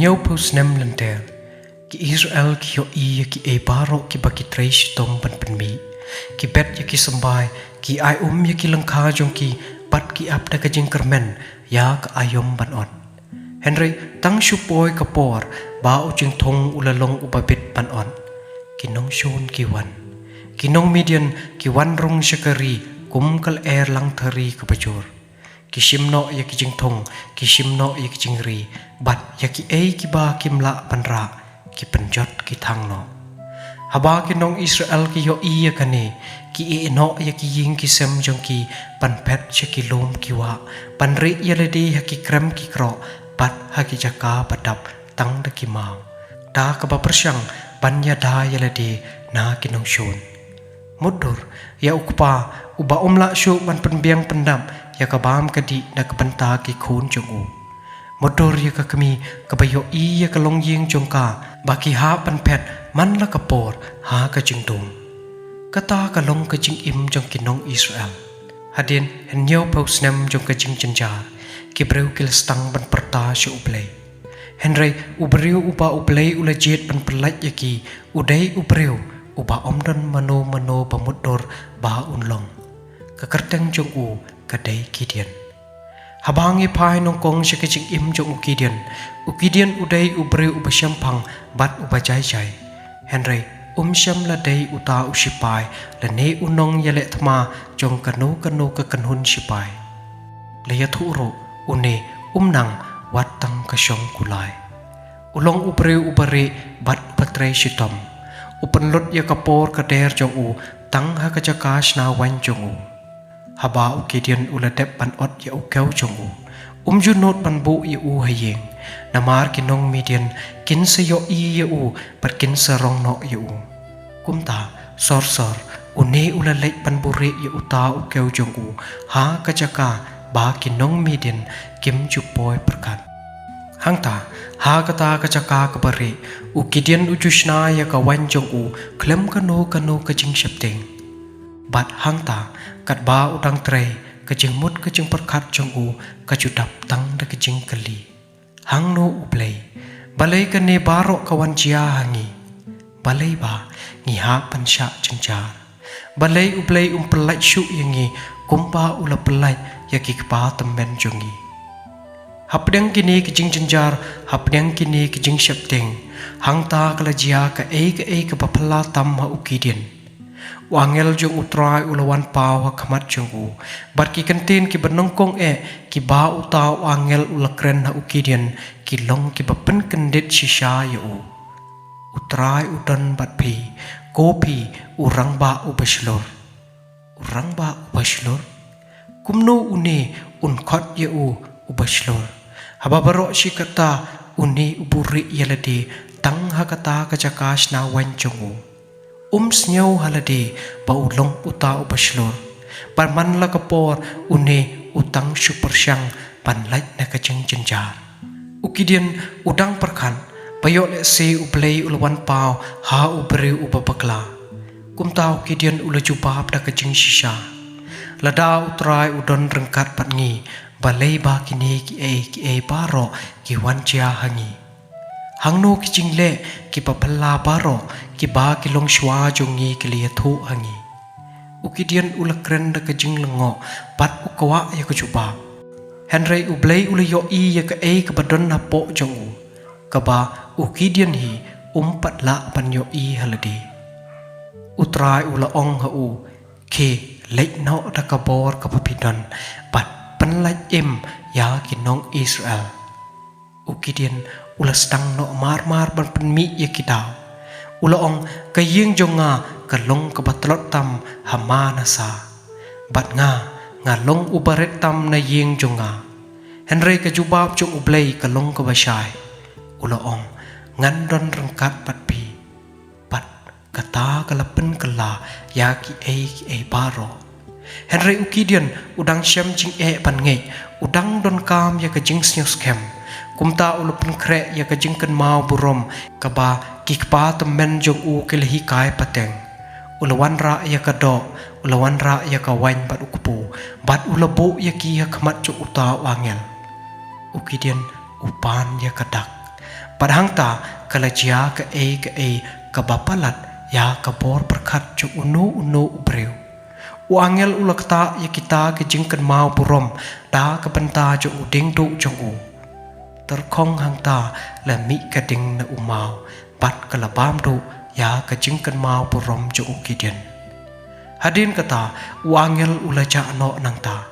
nhau pus nem lenter ki Israel ki yo i ki e baro ki baki trace tom ban penmi ki bet ya ki sambai ki ai ya ki langkha jong ki pat ki ap da ka jing kermen ya ka ayom ban on Henry tang shupoy kapor ba u jing thong ulalong ubabit ban on kinong shon ki wan kinong median ki wan rong shakari kumkal air lang thari ka bajur kishimno ya ki jing thong kishimno ya ki jing ri bat ya ki ei ki ba kimla panra ki penjot ki thangno haba ki nong Israel ki yo i ya kane ki e no ya ki ying ki sem jong ki pan pet che ki lom ki wa pan ri ya le di ha ki krem ki kro pat ha ki jaka padap tang da ki mau da ka ba persyang pan ya da ya le di na ki nong shon mudur ya ukpa uba omla shu ban penbiang pendam ya kabam kadi na kabanta ki khun jongu motor ya ka kami kabayo i ya kalong ying jongka baki ha pan pet man la kapor ha ka jingtung kata kalong ka jing im jong kinong Israel hadin hen nyau pos nem jong ka jing janjar ki breu kil stang ban perta shu ublei henry ubreu uba ublei ula jet ban pelat ya ki udai ubreu uba omdan mano pamudor ba unlong kakerteng jong u kadai kidian habangi pai nongkong shikaching im jong ukidian udai ubre ubasyampang bat ubajai jai henry syam la dai uta usipai la ne unong yale thma jong kanu ka kanhun sipai le ya thuro une nang watang ka shong kulai ulong ubre ubare bat patre shitom upenlut ya kapor kader jong u tang ha ka jakash na wan jong u haba ukidian uladep pan ot ya ukau jong u junot pan bu ya u hayeng namar kinong median kin se yo i ya u par kin se rong no ya u kumta sor une ulalek pan bure ya uta ukau jong u ha ka jaka ba kinong median kim chupoy perkat hangta ha kata ka jaka ka bare ukidian ujushna ya ka wan jong u klem kanu ka jing shapteng bat hangta kat ba udang tre kajing mut kajing perkat jong u kajudap tang da kajing kali hang no ublei balai kane barok kawan jia hangi balai ba ngi ha pansha jengjar balai ublei pelai syu yangi kumpa ula pelai ya ki kpa temben jongi hapdeng kini kajing jengjar hapdeng kini kajing shapteng hangta kala jia ka e ka bapala tam ha ukidian wangel jong utrai ulawan pau ha khamat jong u bar ki kantin ki benongkong ki ba uta wangel ulakren ha ukidian ki long ki bapen kendit shisha ya u utrai udan bat phi kopi urang ba ubashlor kumno une khot ya u ubashlor haba baro shikata une uburi yalade tang ha kata ka jakash na wan jong u snyau halade ba ulong uta ubashlor parman la kapor une utang supersyang panlaj na kajeng jenjar ukidian udang perkan bayo le se ublei ulawan pau ha ubre ubabakla kumta ukidian ulajubab da kajeng shisha lada utrai udon rengkat patngi balai ba kini ki e baro ki wanjia hangi hangno ki jingle ki papalla baro ki ba ki long shwa jongi ki liya thu hangi ukidian ulakren da ka jing lengo pat ukwa ya ka juba henry ublei ulayo i ya ka ka badon na po jongu ka ba ukidian hi patla panyo i haladi utrai ula ong ha u ke lek no da ka bor ka papidon pat panlaj ya ki nong Israel ukidian ula stang no mar ban penmi ya kidau ula ong kayeng jonga kalong kabatlot tam hama nasa bat nga long ubaret tam na yeng jonga henry kajubab jong ublei kalong kabashai ula ong ngandon rengkat patpi pat kata kalapen kala ya ki e baro henry ukidian udang syam jing pan nge udang don kam ya ka jing snyos kem kumta ulupen kre ya ka jingkan mau burom kaba kikpa temen jong u kelhi kai pateng ulawan ra ya ka do ulawan ra ya ka wain bat ukpu bat ulabu ya ki ya khamat jo uta wangel ukidian upan ya kadak Padahang ta kalajia ke ke bapalat ya kabor berkat jong unu ubreu. U angel ulakta ya kita ke jingkan mau burom da ke benta jong uding do jong u. Terkong hang ta la mi ka ding na umau bat ka labam do ya ka jingkan mau burom jong u Gideon. Hadin kata u angel ulaja no nang ta.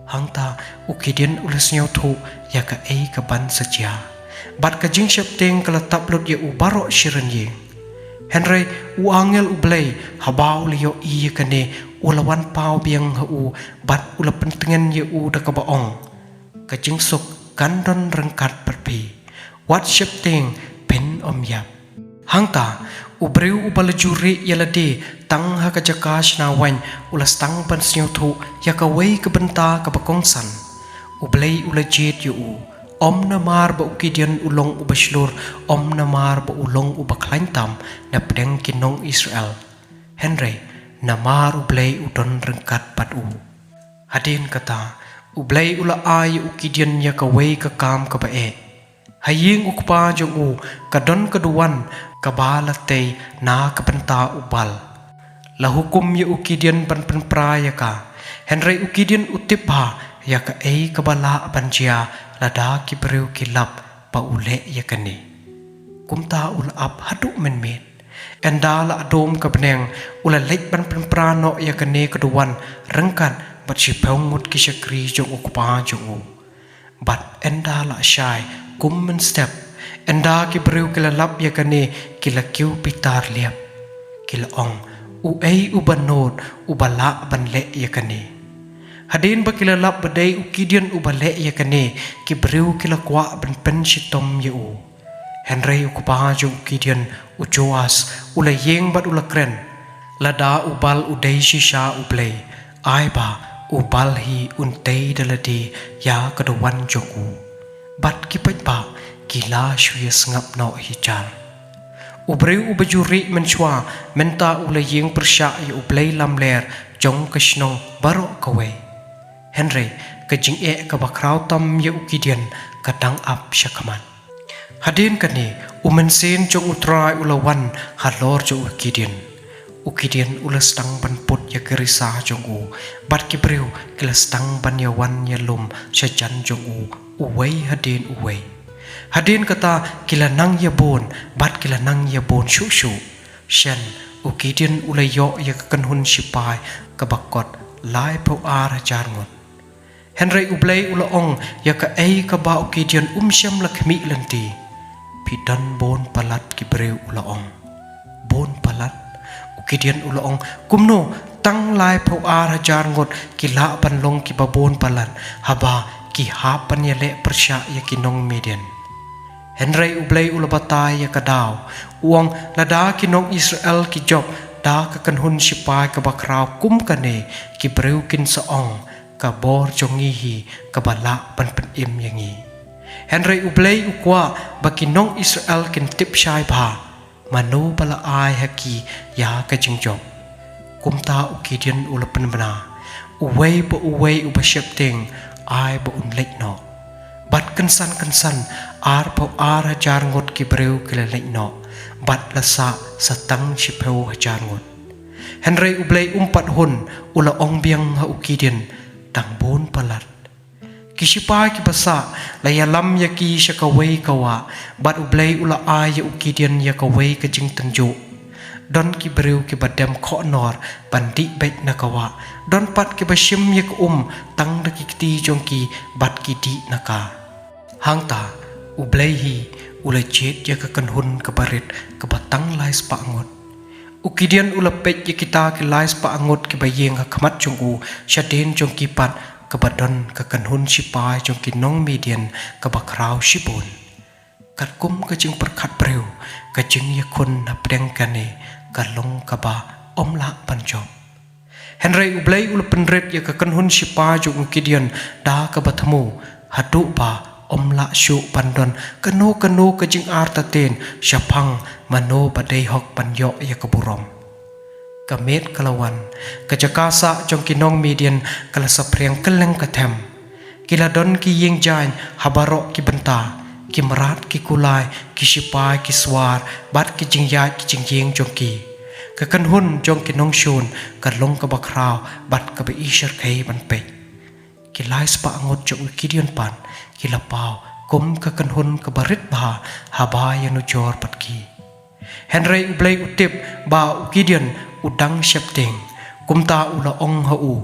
Hang ta u Gideon ulas nyau thu ya ka ban saja. Bat ka jing syap ting ka latap lut ya u barok shiran ye. Henry u angel ublay habau liyo iya kane ulawan pau biang hu bat ula pentingan ye u da ka baong ka jing sok kandon rengkat perpi wat syap ting pen om yap hang ta ubreu ubal juri yalade tang ha ka jakash na wan ulas tang pan snyo thu ya ka wei ka benta ka bakongsan ublay ula jet ye u Om namar ba Gideon ulong ubaslur om namar ba ulong ubakhlain tam na pedeng kinong Israel. Henry namar ublay udon rengkat pat u. Hadin kata ublay ula ay u Gideon ya kaway kakam kabae. Haying ukpa jong u kadon kaduan kabalatay na kapenta ubal. Lahukum ya u Gideon pan praya ka. Henry u Gideon utip ha ya ka kabala banjia lada ki breu ki lap pa ule ya kani kumta ul ap hadu men met enda la adom ka beneng ula lek ban prano ya kani keduan rengkat bat si pengut ki sakri jong ukpa jong bat enda la syai kum men step enda ki breu ki lap ya kani ki la kiu pitar liap ki la ong u ubanot ubala ban le ya kani Hadin bakilalap badai u Gideon ubale ya kane ki breu kila kwa ben pen sitom ye u. Henry u kupaha jo Gideon u Joas ula yeng bat ula kren. Lada ubal udai shisha ublay. Ai ba ubal hi untay daladi ya kadawan jo u. Bat kipait ba kila shuyas ngap no hijar. Ubreu ubajuri menchwa menta ula yeng persya ya ublay lamler jong kashnong barok kawai. Henry kajing kabakraw tam ya u Gideon kadang ap syakaman. Hadin kani umensen jong utray ulawan halor jo u Gideon. U Gideon ulas tang ban put ya kerisa jong u. Bat kibreu kilas tang ban yawan ya lum syajan jong u. Uway hadin uway. Hadin kata kila nang ya bon bat kila nang ya bon syu. Shen u Gideon ulayo ya kakanhun sipai kabakot lai po ar jarngot. Henry ublay ulaong ya ka ba u Gideon syam lakmi lanti. Pidan bon palat ki breu ulaong. Bon palat u Gideon ulaong kumno tang lai po ar hajar ngot ki la ban long ki babon palat haba ki hapan ya le persya ya kinong median. Henry ublay ulabatay ya kadaw uang lada kinong Israel ki job da kakanhun sipai kabakraw kum kane ki breu kin saong kabor jongihi kabala pan im yangi. Henry ublay ukwa bakinong Israel kin tip syai ba mano bala ay haki ya kajingjob. Kumta u Gideon ulapan bana uway ubasyap ting ay ba unlek no. Bat kensan ar pa ar hajar ngot ki breu kilalek no. Bat lasa satang sipew hajar ngot. Henry ublay umpat hun ula ong biang ha u Gideon tang bon palat. Kisipa ki basa layalam ya ki syakaway kawa bat ublay ula ay ya u Gideon ya kaway kajing tanjo. Don ki breu ki badam ko nor bandi bet na kawa. Don pat ki basyim ya tang da ki kti jong ki bat ki di naka. Hangta ublay hi ula jet ya kakanhun kabarit kabatang lais paangot. U Gideon ulapet ya kita ki lais paangot ki bayeng hakamat jong u syaden jong ki pat kabadon kakanhun sipai jong ki nong median kabakraw sibon. Katkum kajing perkat breu kajing yakun napdeng kane kalong kaba omla panjob. Henry ublay ulapenret ya kakanhun sipai jong u Gideon da kabatemu hadu ba omla syu pandon kano kajing artaten syapang mano badai hok panyo ya keburom. Kamet kalawan kajakasa jong kinong median kala sapriang keleng katem. Kila don ki yeng jain habarok ki benta ki marat ki kulai ki sipai ki swar bat ki jingyat ki jingyeng jong ki ka kan hun jong ki nong shun ka long ka bakrao bat ka be ishar khai ban pe ki lai spa angot jong ki dion pan ki la pau kum ka kan hun ka barit ba ha ba yanu jor pat ki Henry ublay utip ba ukidian udang shepting kumta ula ong ha u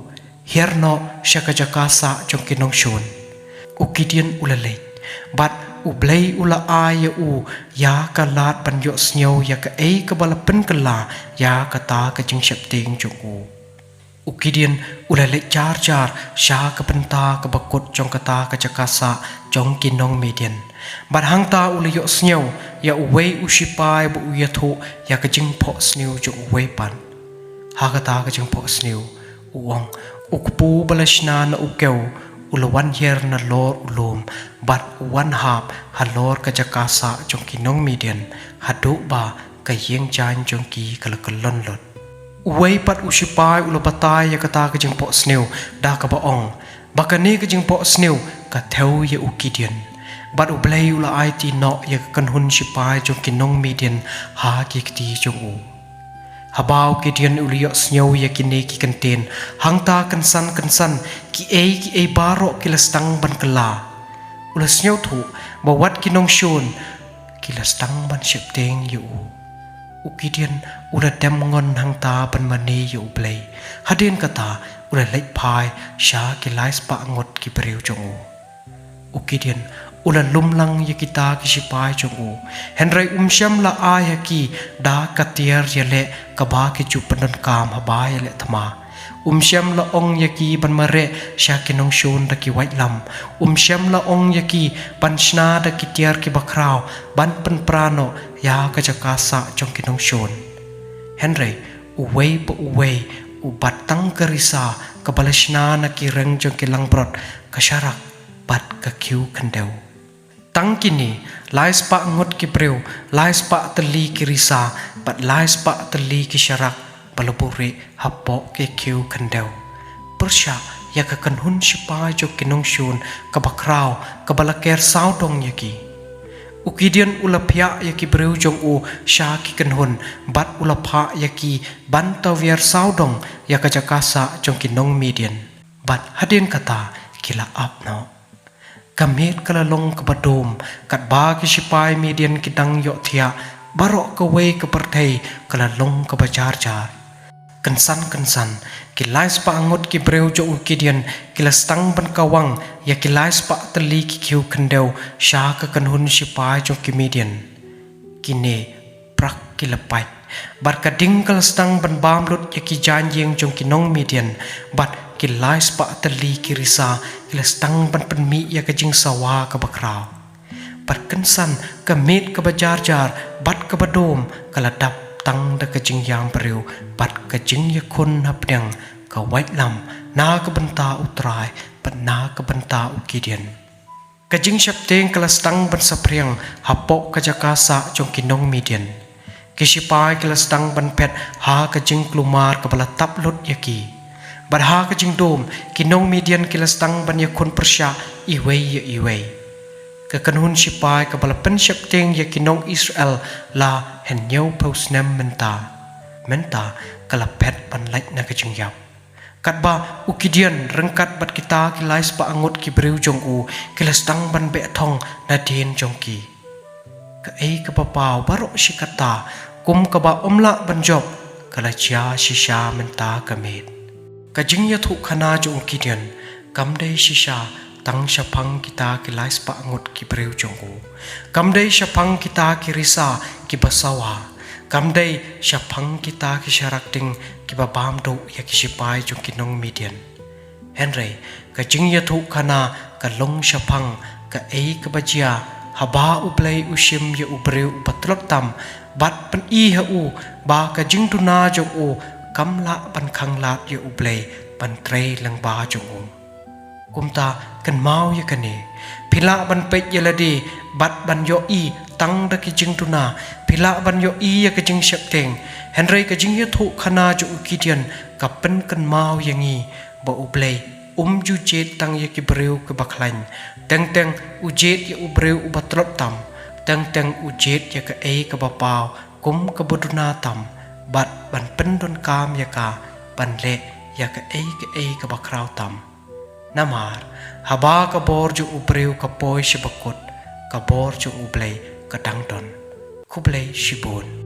herno shakajaka sa jong ki nong shun ukidian ula le bat ublay ula ay u ya ka lat ban yo snyo ya ka ei ka bala pen ka la ya ka ta ka jing shepting jong u ukidian ula le char char sha ka penta ka bakut jong ka ta ka jakasa jong ki nong median bat hang ta ula yo snyo ya uwei usipai bu ya thu ya ka jing pho snyo jong uwei pan ha ka ta ka jing pho snyo uong ukpu balashna na ukeu ulawan hier na lor ulum bat one half halor ka jakasa jong ki nong median hadu ba ka yeng chan jong ki kalakalon lot uwei pat usipai ulabatai ya kata ka jing po sneu da ka ba ong bakani ka jing po sneu ka theu ya ukidian bat ublei ula it no ya kan hun sipai jong ki nong median ha ki ti jong u habau kidian uliyo sneu ya kini ki kanten hangta kansan ki ei baro ki lastang ban kala ula sneu thu ba wat ki nong shun ki lastang ban shepteng yu ukidian ula dem ngon hangta ban mani yu ublei hadin kata ula lek pai sha ki lais pa ngot ki breu jong u ukidian ula lumlang ya kita ki sipai jong u henry syam la ai ha ki da katiar ya le ka ba ki chu panon kam ha ba ya le thama syam la ong ya ki ban mare sha ki nong shun da ki wait lam syam la ong ya ki ban shna da ki tiar ki bakrao ban pan prano ya ka jaka sa jong ki nong shun henry uwei pa uwei u batang karisa ka balashna na ki reng jong ki langbrot ka sharak bat ka kiu kandeu tang kini lais pa ngot ki breu lais pa tali ki risa bat lais pa tali ki sharak balaburi hapo ki kiu kandeu persha ya ka kan hun sipai jo ki nong shun ka bakrao ka balaker saudong ya ki ukidian ula phya ya ki breu jong u sha ki kan hun bat ula pha ya ki ban tawiar saudong ya ka jakasa jong ki nong median bat hadin kata kila up no kamit kala long ka badom kat ba ki sipai median ki dang yo thia barok ka we ka parthei kala long ka bajar jar kansan ki lais pa angot ki breu jo ukidian ki lastang ban kawang ya ki lais pa tali ki khiu khandeu sha ka kanhun sipai jo ki median kine prak ki lapai bar ka ding kal stang ban bam lut ya ki jan yeng jong ki nong median bat ki lais pa tali ki risa ki lastang ban pen mi ya ka jing sawa ka bakrao par kansan ka met ka bajar jar bat ka badom kala dap tang da ka jing yam breu bat ka jing ya kun hap dang ka wait lam na ka banta utrai pat na ka banta ukidian ka jing shap teng kala stang ban sapriang hapo ka jakasa jong ki nong median ki sipai kala stang ban pet ha ka jing klumar ka bala tap lut ya ki bar ha ka jing dom ki nong median kala stang ban ya kun persha iwei ka kanhun sipai ka bala pen shap teng ya ki nong Israel la hen nyau posnem menta kala pet pan like na ka jing yap kat ba ukidian rengkat bat kita ki lais pa angot ki breu jong u ki lastang ban be thong na den jong ki ka ei ka papau baro shikata kum ka ba omla ban job kala chia shisha menta ka met ka jing ya thu khana jong ukidian kam dei shisha tang shapang kita ki lais pa angot ki breu jong u kam dei shapang kita ki risa ki basawa kam dei shapang kita ki sharak ding ki babam do ya ki sipai jong ki nong median henry ka jing ya thu khana ka long shapang ka ei ka bajia haba ublei ushim ya ubreu batlot tam bat pan i ha u ba ka jing tu na jong u kamla pan khangla ya ublei pan trei lang ba jong u kumta kan mau ya kane phila ban pet ya ladi bat ban yo i tang da ki jing tu na phila ban yo i ya ka jing shap teng henry ka jing ya thu khana jo ukidian ka pen kan mau yangi ba ublei ju jet tang ya ki breu ka bakhlain teng ujet ya ubreu ubatrot tam teng ujet ya ka ka bapau kum ka boduna tam bat ban pendon kam ya ka ban le ya ka ka bakrau tam namar haba ka bor ju ubreu ka poi shibakut ka bor ju ublei ka dangdon kublei shibun